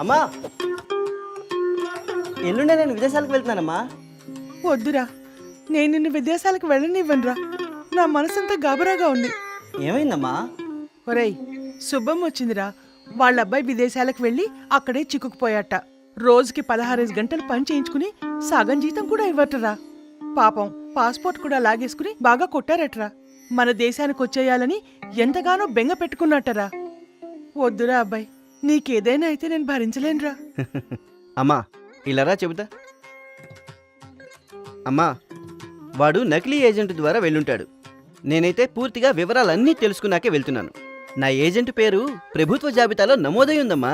అమ్మా, ఎల్లుండే నేను విదేశాలకు వెళ్తున్నానమ్మా. వద్దురా, నేను నిన్ను విదేశాలకు వెళ్ళనివ్వనురా. నా మనసంతా గాబరాగా ఉంది. ఏమైందమ్మా? ఒరేయ్, శుభం వచ్చిందిరా. వాళ్ళ అబ్బాయి విదేశాలకు వెళ్ళి అక్కడే చిక్కుకుపోయాట. రోజుకి 16 గంటలు పని చేయించుకుని సగం జీతం కూడా ఇవ్వటరా. పాపం పాస్పోర్ట్ కూడా లాగేసుకుని బాగా కొట్టారట్రా. మన దేశానికి వచ్చేయాలని ఎంతగానో బెంగ పెట్టుకున్నట్టరా. వద్దురా అబ్బాయి, నీకేదైనా అయితే నేను భరించలేనురా. అమ్మా ఇలారా చెబుతా. అమ్మా, వాడు నకిలీ ఏజెంట్ ద్వారా వెళ్ళుంటాడు. నేనైతే పూర్తిగా వివరాలన్నీ తెలుసుకున్నాకే వెళ్తున్నాను. నా ఏజెంట్ పేరు ప్రభుత్వ జాబితాలో నమోదై ఉందమ్మా.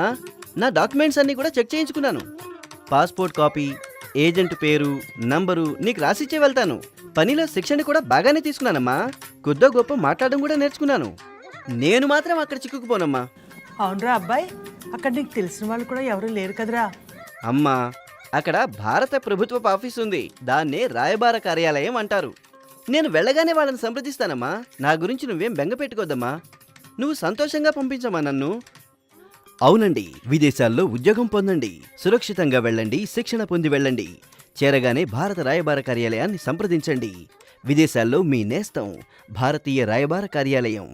నా డాక్యుమెంట్స్ అన్నీ కూడా చెక్ చేయించుకున్నాను. పాస్పోర్ట్ కాపీ, ఏజెంట్ పేరు, నంబరు నీకు రాసిచ్చే వెళ్తాను. పనిలో శిక్షణ కూడా బాగానే తీసుకున్నానమ్మా. కొద్దో గొప్ప మాట్లాడడం కూడా నేర్చుకున్నాను. నేను మాత్రం అక్కడ చిక్కుకుపోనమ్మా. అవునరా అబ్బాయి, అక్కడ నీకు తెలిసిన వాళ్ళు కూడా ఎవరు లేరు కదరా. అమ్మా, అక్కడ భారత ప్రభుత్వ ఆఫీస్ ఉంది. దాన్నే రాయబార కార్యాలయం అంటారు. నేను వెళ్ళగానే వాళ్ళని సంప్రదిస్తానమ్మా. నా గురించి నువ్వేం బెంగ పెట్టుకోద్దమ్మా. నువ్వు సంతోషంగా పంపించమ్మా నన్ను. అవునండి, విదేశాల్లో ఉద్యోగం పొందండి, సురక్షితంగా వెళ్ళండి, శిక్షణ పొంది వెళ్ళండి. చేరగానే భారత రాయబార కార్యాలయాన్ని సంప్రదించండి. విదేశాల్లో మీ నేస్తం భారతీయ రాయబార కార్యాలయం.